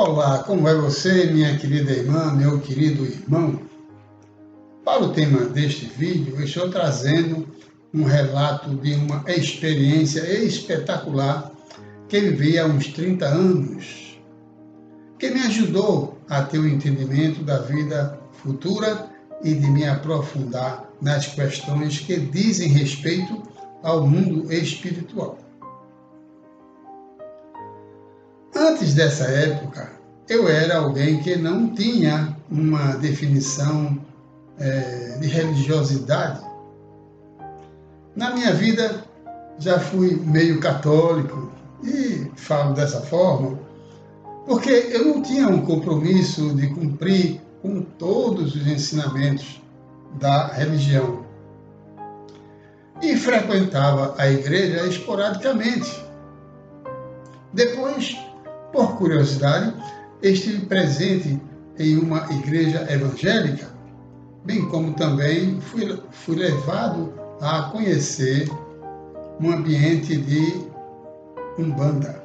Olá, como vai você, minha querida irmã, meu querido irmão? Para o tema deste vídeo, eu estou trazendo um relato de uma experiência espetacular que vivi há uns 30 anos, que me ajudou a ter o entendimento da vida futura e de me aprofundar nas questões que dizem respeito ao mundo espiritual. Antes dessa época, eu era alguém que não tinha uma definição de religiosidade. Na minha vida, já fui meio católico, e falo dessa forma, porque eu não tinha um compromisso de cumprir com todos os ensinamentos da religião. E frequentava a igreja esporadicamente. Depois, por curiosidade, estive presente em uma igreja evangélica, bem como também fui levado a conhecer um ambiente de umbanda.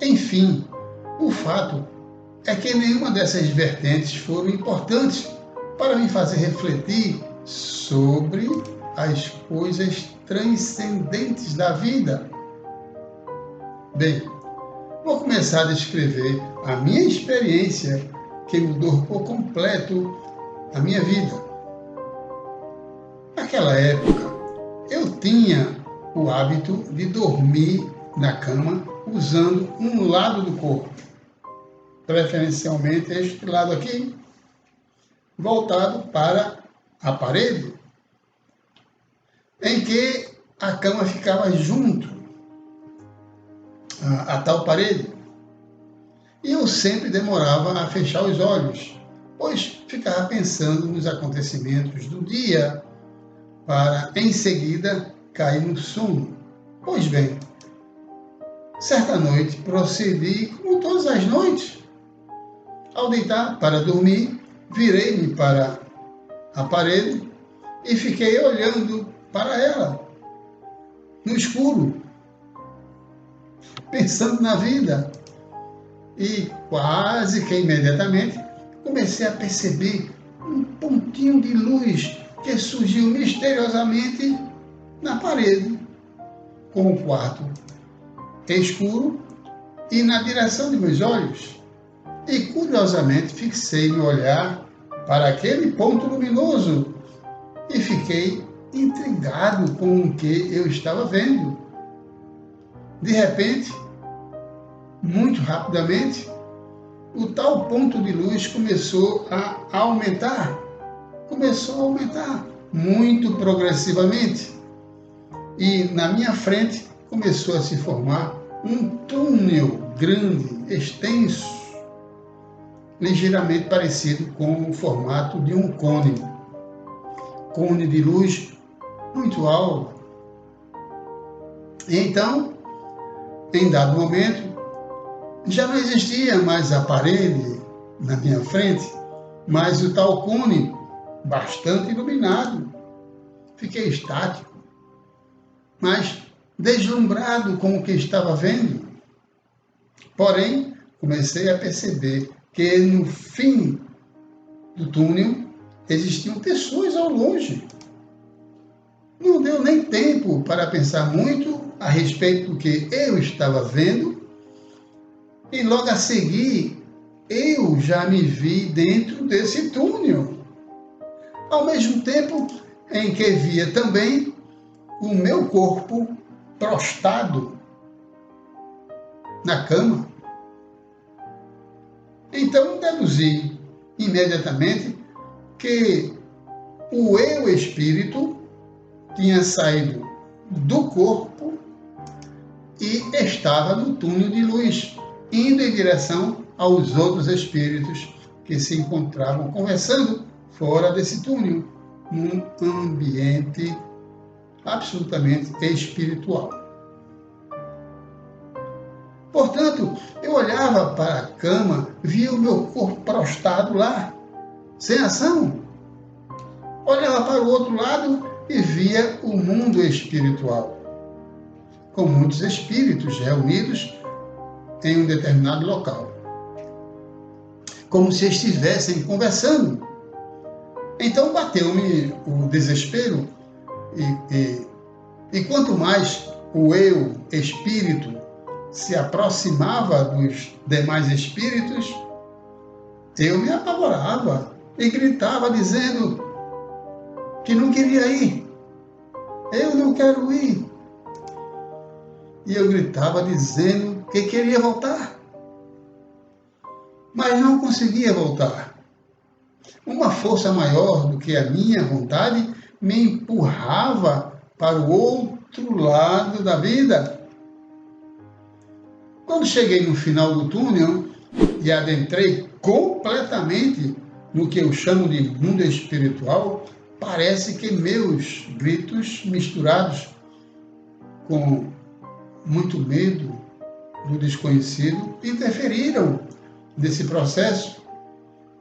Enfim, o fato é que nenhuma dessas vertentes foram importantes para me fazer refletir sobre as coisas transcendentes da vida. Bem, vou começar a descrever a minha experiência que mudou por completo a minha vida. Naquela época, eu tinha o hábito de dormir na cama usando um lado do corpo, preferencialmente este lado aqui, voltado para a parede, em que a cama ficava junto a tal parede. E eu sempre demorava a fechar os olhos, pois ficava pensando nos acontecimentos do dia, para em seguida cair no sono. Pois bem, certa noite procedi como todas as noites. Ao deitar para dormir, virei-me para a parede e fiquei olhando para ela, no escuro, pensando na vida. E quase que imediatamente comecei a perceber um pontinho de luz que surgiu misteriosamente na parede, com o quarto escuro e na direção de meus olhos. E curiosamente fixei meu olhar para aquele ponto luminoso e fiquei intrigado com o que eu estava vendo. De repente, muito rapidamente, o tal ponto de luz começou a aumentar muito progressivamente. E na minha frente começou a se formar um túnel grande, extenso, ligeiramente parecido com o formato de um cone de luz muito alto. Então, em dado momento, já não existia mais a parede na minha frente, mas o tal cone bastante iluminado. Fiquei estático, mas deslumbrado com o que estava vendo. Porém, comecei a perceber que no fim do túnel existiam pessoas ao longe. Não deu nem tempo para pensar muito a respeito do que eu estava vendo, e logo a seguir, eu já me vi dentro desse túnel. Ao mesmo tempo em que via também o meu corpo prostrado na cama. Então deduzi imediatamente que o eu espírito tinha saído do corpo e estava no túnel de luz, indo em direção aos outros espíritos que se encontravam conversando fora desse túnel, num ambiente absolutamente espiritual. Portanto, eu olhava para a cama, via o meu corpo prostrado lá, sem ação. Olhava para o outro lado e via o mundo espiritual, com muitos espíritos reunidos em um determinado local. como se estivessem conversando. Então bateu-me o desespero e quanto mais o eu, espírito, se aproximava dos demais espíritos, eu me apavorava e gritava dizendo que não queria ir. Eu não quero ir. E eu gritava dizendo que queria voltar, mas não conseguia voltar. Uma força maior do que a minha vontade me empurrava para o outro lado da vida. Quando cheguei no final do túnel e adentrei completamente no que eu chamo de mundo espiritual, parece que meus gritos misturados com muito medo do desconhecido interferiram nesse processo.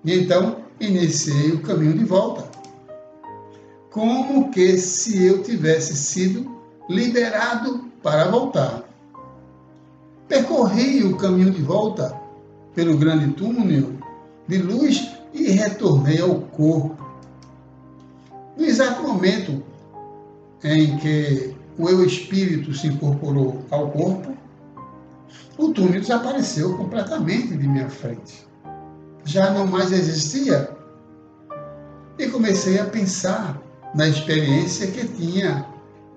E então iniciei o caminho de volta. Como que se eu tivesse sido liberado para voltar. Percorri o caminho de volta pelo grande túnel de luz e retornei ao corpo. No exato momento em que o eu espírito se incorporou ao corpo, o túnel desapareceu completamente de minha frente. Já não mais existia. E comecei a pensar na experiência que tinha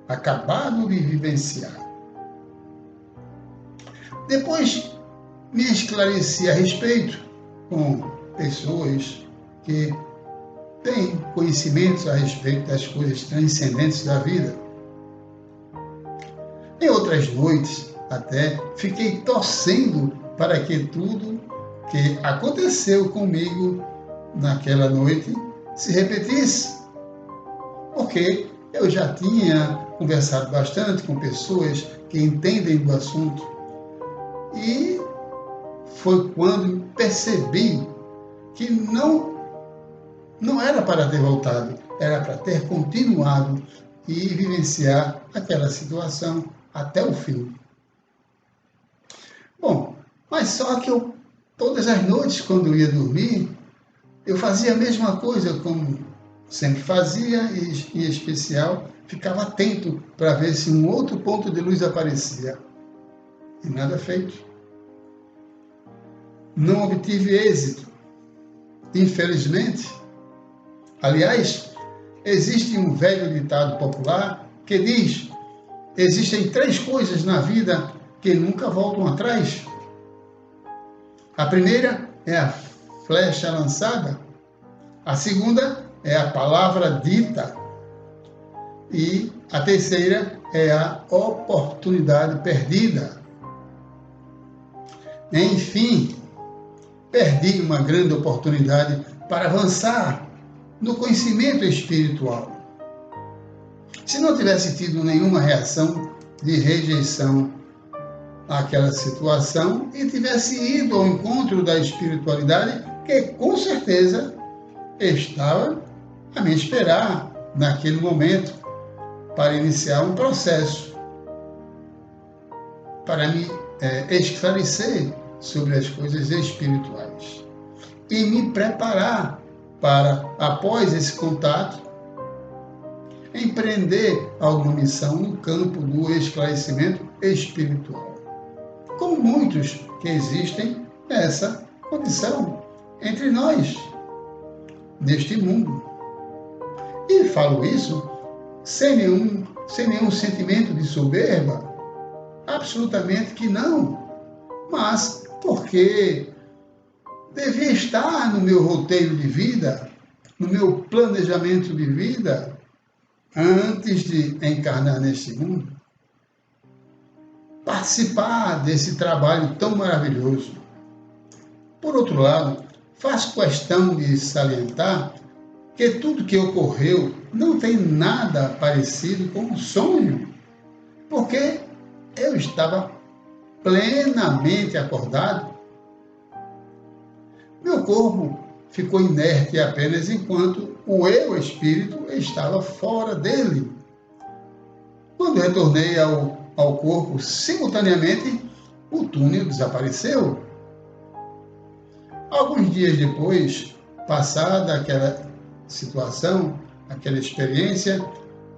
acabado de vivenciar. Depois me esclareci a respeito com pessoas que têm conhecimentos a respeito das coisas transcendentes da vida. Em outras noites, até fiquei torcendo para que tudo que aconteceu comigo naquela noite se repetisse, porque eu já tinha conversado bastante com pessoas que entendem do assunto e foi quando percebi que não era para ter voltado, era para ter continuado e vivenciar aquela situação até o fim. Bom, mas só que todas as noites, quando eu ia dormir, eu fazia a mesma coisa, como sempre fazia, e em especial, ficava atento para ver se um outro ponto de luz aparecia. E nada feito. Não obtive êxito, infelizmente. Aliás, existe um velho ditado popular que diz: existem 3 coisas na vida que nunca voltam atrás. A primeira é a flecha lançada, a segunda é a palavra dita e a terceira é a oportunidade perdida. Enfim, perdi uma grande oportunidade para avançar no conhecimento espiritual. Se não tivesse tido nenhuma reação de rejeição àquela situação e tivesse ido ao encontro da espiritualidade, que com certeza estava a me esperar naquele momento para iniciar um processo, para me esclarecer sobre as coisas espirituais e me preparar para, após esse contato, empreender alguma missão no campo do esclarecimento espiritual. Como muitos que existem nessa condição entre nós, neste mundo. E falo isso sem nenhum sentimento de soberba, absolutamente que não, mas porque devia estar no meu roteiro de vida, no meu planejamento de vida, antes de encarnar neste mundo, participar desse trabalho tão maravilhoso. Por outro lado, faço questão de salientar que tudo que ocorreu não tem nada parecido com um sonho, porque eu estava plenamente acordado. Meu corpo ficou inerte apenas enquanto o eu espírito estava fora dele. Quando retornei ao corpo, simultaneamente, o túnel desapareceu. Alguns dias depois, passada aquela situação, aquela experiência,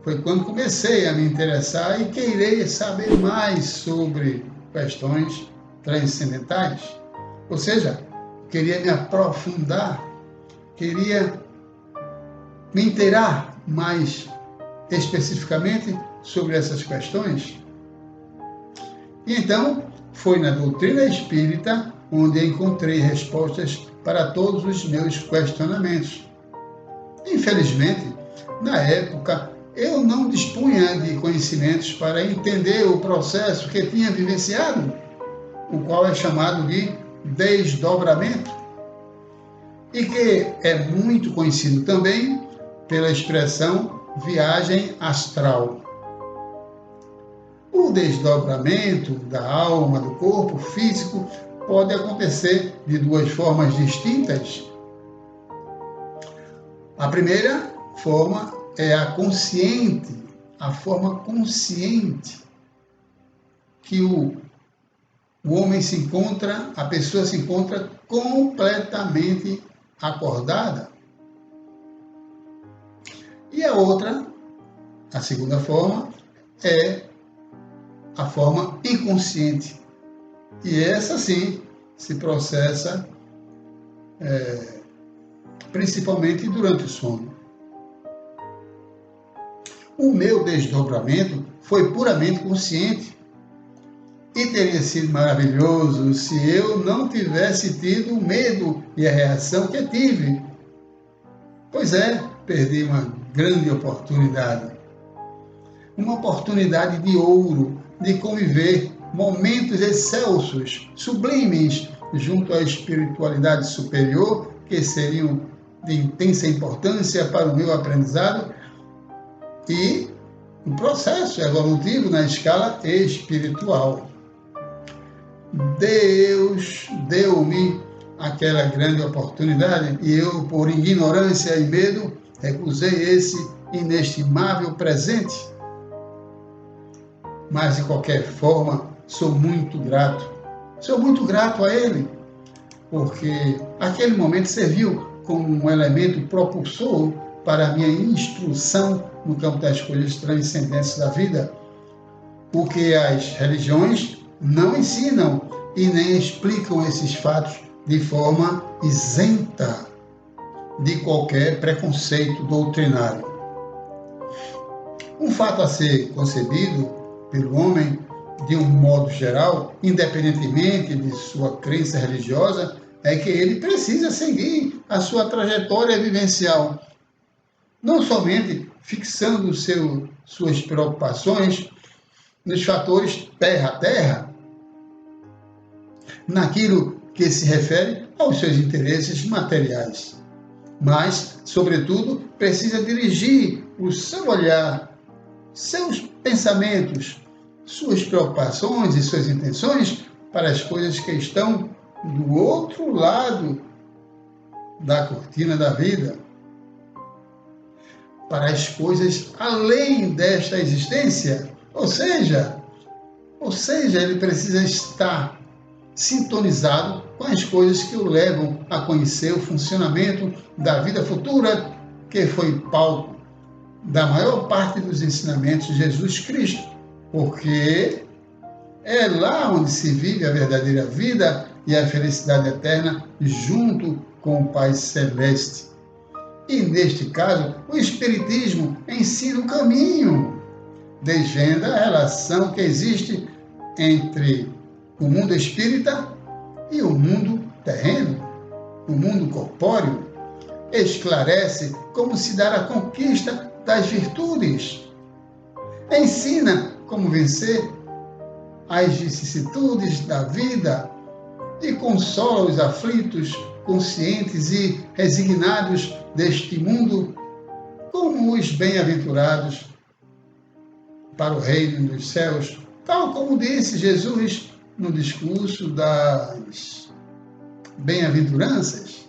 foi quando comecei a me interessar e querer saber mais sobre questões transcendentais. Ou seja, queria me aprofundar, queria me inteirar mais especificamente sobre essas questões. E então, foi na doutrina espírita onde encontrei respostas para todos os meus questionamentos. Infelizmente, na época, eu não dispunha de conhecimentos para entender o processo que tinha vivenciado, o qual é chamado de desdobramento, e que é muito conhecido também pela expressão viagem astral. O desdobramento da alma do corpo físico pode acontecer de duas formas distintas. A primeira forma é a consciente, a forma consciente que o homem se encontra, a pessoa se encontra completamente acordada. E a outra, a segunda forma, é a forma inconsciente. E essa sim se processa principalmente durante o sono. O meu desdobramento foi puramente consciente e teria sido maravilhoso se eu não tivesse tido o medo e a reação que tive. Pois é, perdi uma grande oportunidade. Uma oportunidade de ouro, de conviver momentos excelsos, sublimes, junto à espiritualidade superior, que seriam de intensa importância para o meu aprendizado, e o processo evolutivo na escala espiritual. Deus deu-me aquela grande oportunidade e eu, por ignorância e medo, recusei esse inestimável presente. Mas, de qualquer forma, sou muito grato. Sou muito grato a Ele, porque aquele momento serviu como um elemento propulsor para a minha instrução no campo das coisas transcendentes da vida, o que as religiões não ensinam e nem explicam esses fatos de forma isenta de qualquer preconceito doutrinário. Um fato a ser concebido pelo homem de um modo geral, independentemente de sua crença religiosa, é que ele precisa seguir a sua trajetória vivencial, não somente fixando suas preocupações nos fatores terra a terra, naquilo que se refere aos seus interesses materiais, mas, sobretudo, precisa dirigir o seu olhar, seus pensamentos, suas preocupações e suas intenções para as coisas que estão do outro lado da cortina da vida, para as coisas além desta existência. Ou seja, ele precisa estar sintonizado com as coisas que o levam a conhecer o funcionamento da vida futura, que foi palco da maior parte dos ensinamentos de Jesus Cristo, porque é lá onde se vive a verdadeira vida e a felicidade eterna junto com o Pai Celeste. E, neste caso, o Espiritismo ensina o caminho, desvenda a relação que existe entre o mundo espírita e o mundo terreno, o mundo corpóreo, esclarece como se dar a conquista das virtudes, ensina como vencer as vicissitudes da vida e consola os aflitos, conscientes e resignados deste mundo, como os bem-aventurados para o reino dos céus, tal como disse Jesus no discurso das bem-aventuranças.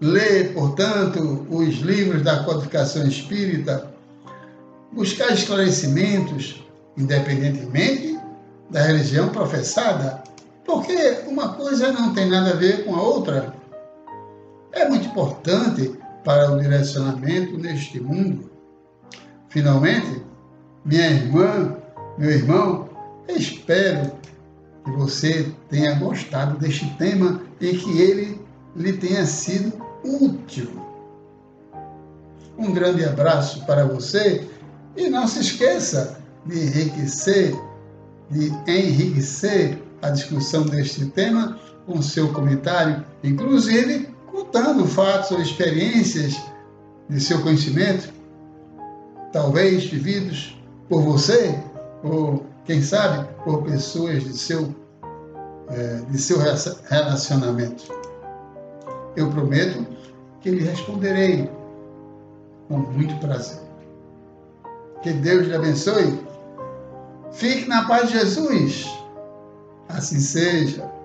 Lê, portanto, os livros da codificação espírita, buscar esclarecimentos, independentemente da religião professada, Porque uma coisa não tem nada a ver com a outra. É muito importante para o direcionamento neste mundo. Finalmente, minha irmã, meu irmão, espero que você tenha gostado deste tema e que ele lhe tenha sido útil. Um grande abraço para você e não se esqueça de enriquecer a discussão deste tema com seu comentário, inclusive contando fatos ou experiências de seu conhecimento, talvez vividos por você, ou quem sabe por pessoas de seu relacionamento. Eu prometo que lhe responderei com muito prazer. Que Deus lhe abençoe. Fique na paz de Jesus. Assim seja.